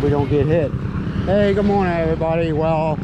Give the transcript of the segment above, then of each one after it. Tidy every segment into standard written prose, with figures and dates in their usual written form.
Hope we don't get hit. Hey, good morning, everybody. Well,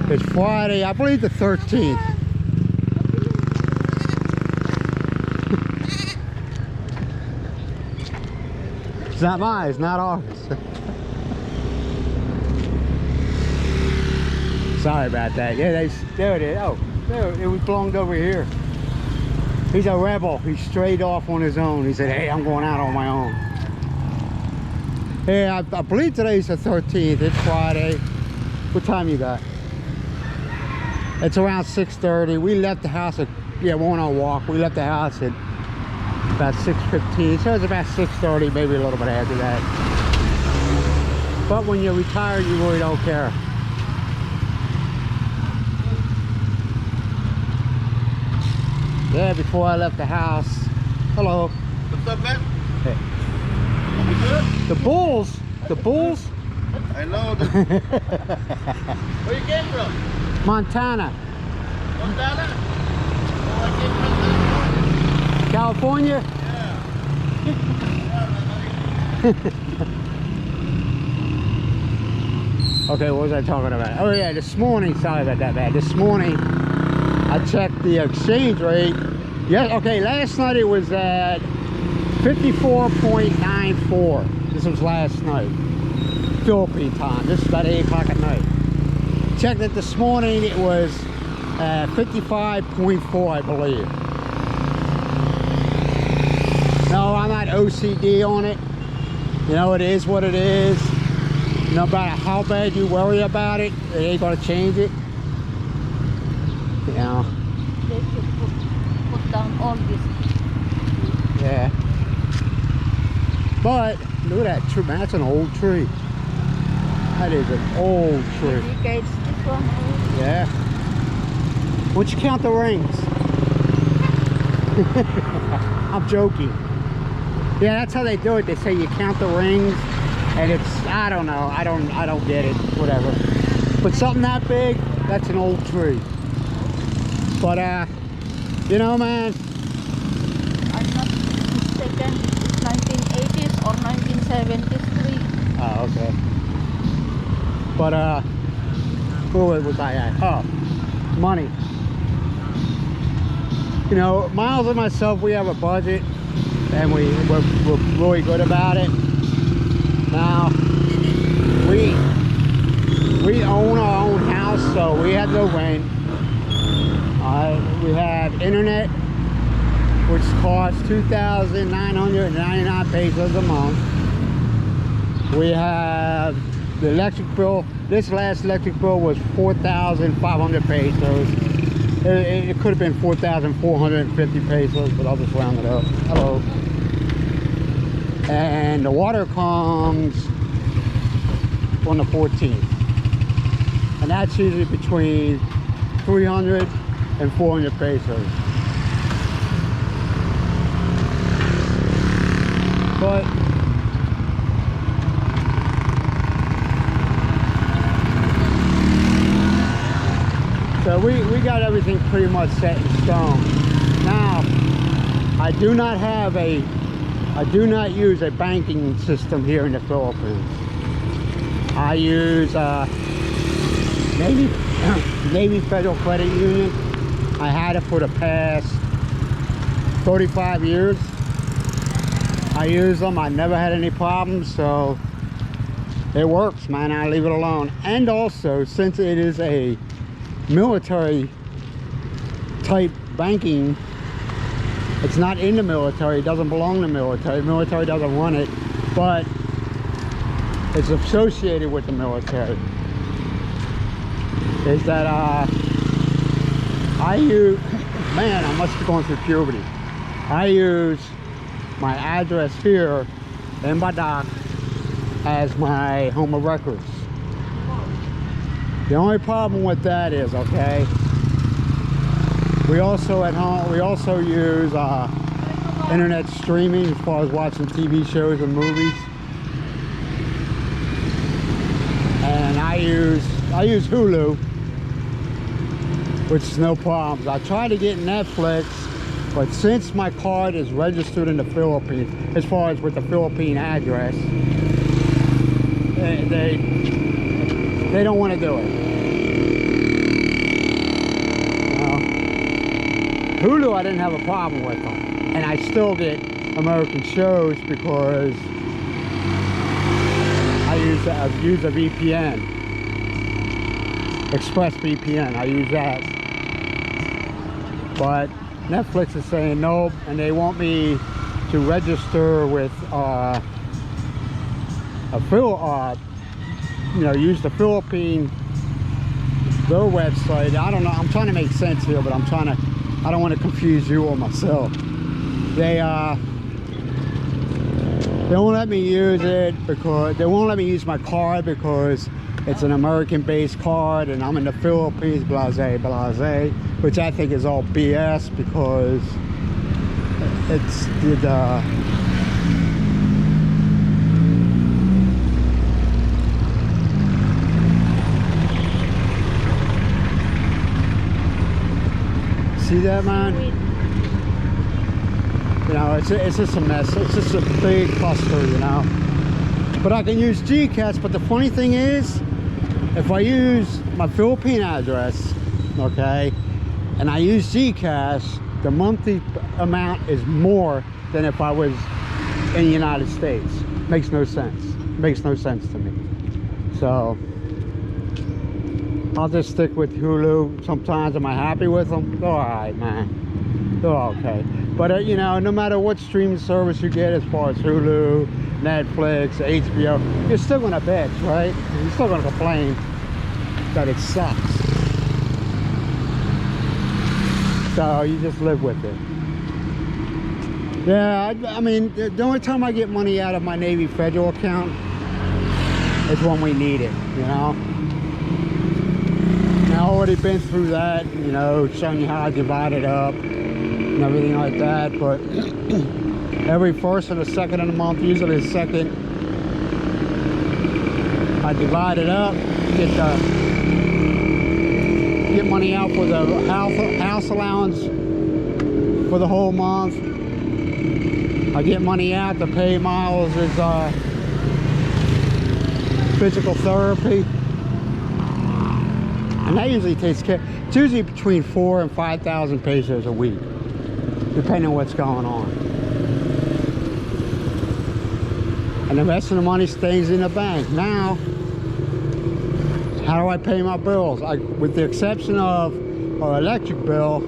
it's Friday, I believe the 13th. It's not mine, it's not ours. Sorry about that. Yeah, there it is. Oh, there, it was belonged over here. He's a rebel. He strayed off on his own. He said, hey, I'm going out on my own. Hey, I believe today's the 13th. It's Friday. What time you got? It's around 6:30. We left the house at, yeah, we're on our walk. We left the house at about 6:15. So it's about 6:30, maybe a little bit after that. But when you're retired, you really don't care. Yeah, before I left the house. Hello. What's up, man? Hey. You good? The Bulls. The Bulls. I know. Where you came from? Montana. Montana? Oh, I came from California? Yeah. Okay, what was I talking about? Oh yeah, this morning, sorry about that, man. This morning, I checked the exchange rate. Yeah, okay, last night it was at 54.94. This was last night, Philippine time. This is about 8 o'clock at night. Checked it this morning, it was 55.4, I believe. No, I'm not OCD on it. You know, it is what it is. No matter how bad you worry about it, it ain't gonna change it. You know. They should put down all this. Yeah. But look at that tree, man. That's an old tree. That is an old tree. Decades, this one. Yeah. Once you count the rings. I'm joking. Yeah, that's how they do it. They say you count the rings, and it's, I don't know. I don't get it. Whatever. But something that big, that's an old tree. But you know, man. I'm not mistaken. It's 1980s or 1973. Oh, okay. But where was I at? Oh, money. You know, Miles and myself, we have a budget, and we're really good about it. Now, we own our own house, so we have no rent. We have internet, which costs 2,999 pesos a month. We have the electric bill. This last electric bill was 4,500 pesos. It could have been 4,450 pesos, but I'll just round it up. Hello. And the water comes on the 14th. And that's usually between 300 and 400 pesos. But so we got everything pretty much set in stone. Now, I do not use a banking system here in the Philippines. I use Navy Federal Credit Union. I had it for the past 35 years. I use them. I never had any problems, so it works, man. I leave it alone. And also, since it is a military type banking, it's not in the military, it doesn't belong to the military doesn't run it, but it's associated with the military. Is that I use, man, I must be going through puberty. I use my address here in Badak as my home of records. The only problem with that is, okay, we also at home, we also use internet streaming as far as watching TV shows and movies. And I use Hulu, which is no problems. I tried to get Netflix, but since my card is registered in the Philippines, as far as with the Philippine address, they don't want to do it. Hulu, I didn't have a problem with them, and I still get American shows because I use a VPN, Express VPN. I use that, but Netflix is saying nope, and they want me to register with use the Philippine, their website. I don't know. I'm trying to make sense here, but I don't want to confuse you or myself. They won't let me use it because they won't let me use my card because it's an American-based card and I'm in the Philippines, blase, which I think is all BS because it's see that, man? You know, it's just a mess. It's just a big cluster, you know. But I can use GCash. But the funny thing is, if I use my Philippine address, okay, and I use GCash, the monthly amount is more than if I was in the United States. Makes no sense. Makes no sense to me. So I'll just stick with Hulu. Sometimes, am I happy with them? They're all right, man. They're okay. But you know, no matter what streaming service you get, as far as Hulu, Netflix, HBO, you're still gonna bitch, right? You're still gonna complain that it sucks. So you just live with it. Yeah, I mean, the only time I get money out of my Navy Federal account is when we need it, you know? And I've already been through that, you know, showing you how I divide it up and everything like that, but every first and the second of the month, usually the second, I divide it up, get money out for the house allowance for the whole month. I get money out to pay Miles' physical therapy, and that usually takes care. It's usually between 4,000 and 5,000 pesos a week, depending on what's going on. And the rest of the money stays in the bank. Now, how do I pay my bills? With the exception of our electric bill,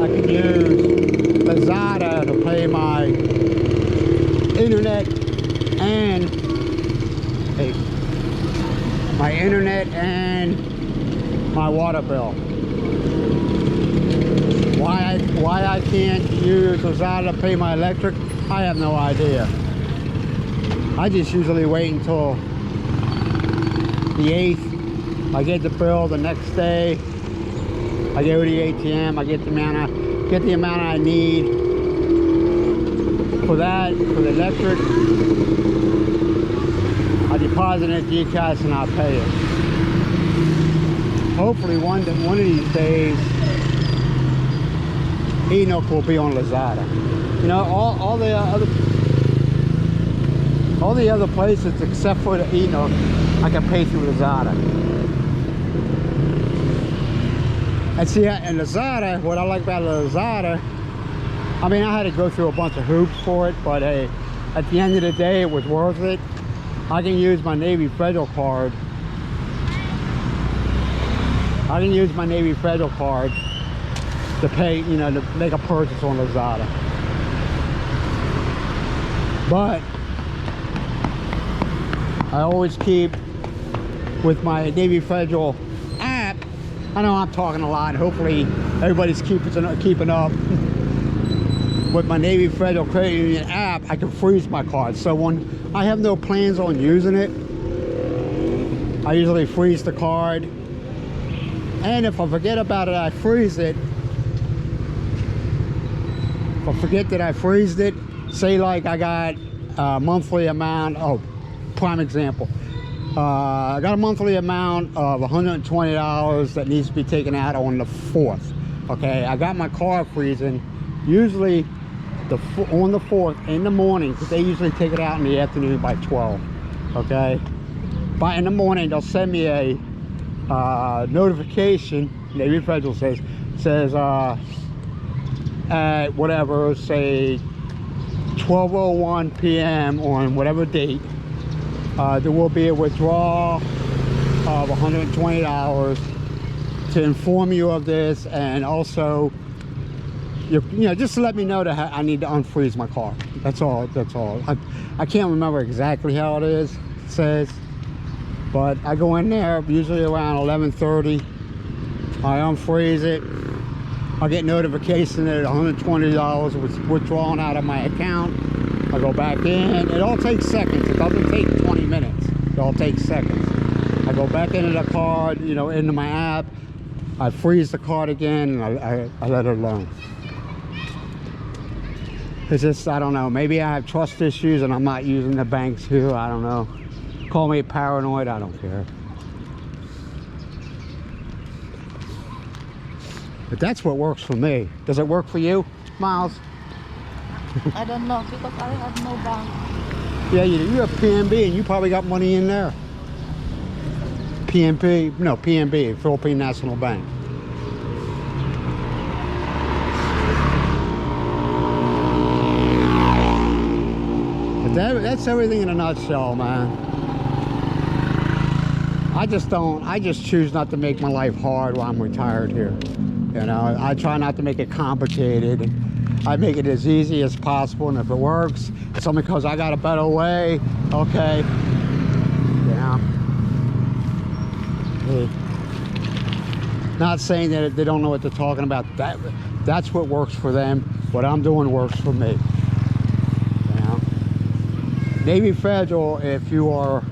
I can use Lazada to pay my internet and my water bill. Why I can't use Lazada to pay my electric, I have no idea. I just usually wait until the 8th. I get the bill the next day. I go to the ATM. I get the amount I need for that, for the electric. I deposit it at GCash and I'll pay it. Hopefully one of these days, Enoch will be on Lazada. You know, all the other places except for the Enoch, I can pay through Lazada. And see, in Lazada, what I like about Lazada, I mean, I had to go through a bunch of hoops for it, but hey, at the end of the day, it was worth it. I can use my Navy Federal card. I can use my Navy Federal card to pay, you know, to make a purchase on Lazada. But I always keep with my Navy Federal app. I know I'm talking a lot. Hopefully everybody's keeping up. With my Navy Federal Credit Union app, I can freeze my card. So when I have no plans on using it, I usually freeze the card. And if I forget about it, I freeze it. If I forget that I freezed it, say like I got a monthly amount, prime example. I got a monthly amount of $120 that needs to be taken out on the 4th. Okay, I got my card freezing usually on the 4th in the morning, because they usually take it out in the afternoon by 12. okay? But in the morning, they'll send me a notification. Navy Federal says at whatever, say 12:01 p.m. on whatever date, there will be a withdrawal of $120 to inform you of this, and also you know, just to let me know that I need to unfreeze my car. That's all. I can't remember exactly how it says, but I go in there usually around 11:30. I unfreeze it. I get notification that $120 was withdrawn out of my account. I go back in. It all takes seconds. It doesn't take 20 minutes. It all takes seconds. I go back into the card, you know, into my app. I freeze the card again, and I let it alone. It's just, I don't know, maybe I have trust issues and I'm not using the banks here. I don't know. Call me paranoid, I don't care. But that's what works for me. Does it work for you, Miles? I don't know because I have no bank. Yeah, you have PNB and you probably got money in there. PNB, Philippine National Bank. But that's everything in a nutshell, man. I just choose not to make my life hard while I'm retired here. You know, I try not to make it complicated. I make it as easy as possible, and if it works, it's only because I got a better way, okay. Yeah. Hey. Not saying that they don't know what they're talking about. That's what works for them. What I'm doing works for me. You know? Navy Federal, if you are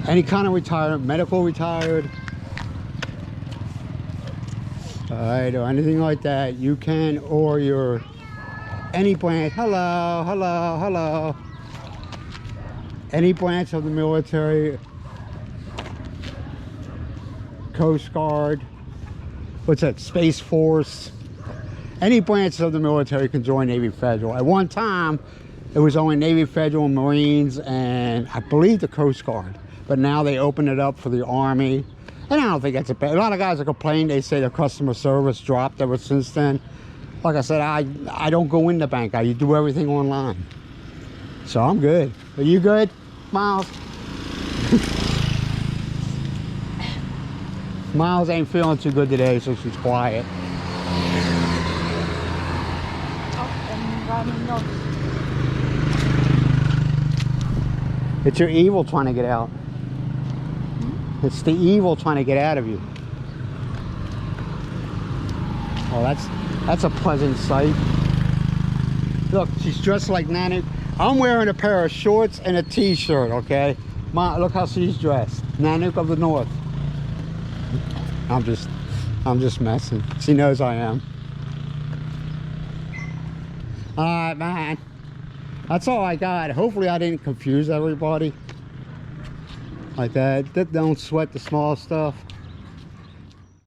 any kind of retired, medical retired, all right, or anything like that, you can, or your any branch, hello, any branch of the military, Coast Guard, what's that, Space Force, any branch of the military can join Navy Federal. At one time, it was only Navy Federal, Marines, and I believe the Coast Guard, but now they open it up for the Army. And I don't think that's a bad. A lot of guys that complain, they say their customer service dropped ever since then. Like I said, I don't go in the bank. I do everything online. So I'm good. Are you good, Miles? Miles ain't feeling too good today, so she's quiet. I'm running out. It's your evil trying to get out. It's the evil trying to get out of you. Oh, that's a pleasant sight. Look, she's dressed like Nanook. I'm wearing a pair of shorts and a t-shirt, okay? Look how she's dressed. Nanook of the North. I'm just messing. She knows I am. All right, man. That's all I got. Hopefully I didn't confuse everybody. Like that. Don't sweat the small stuff.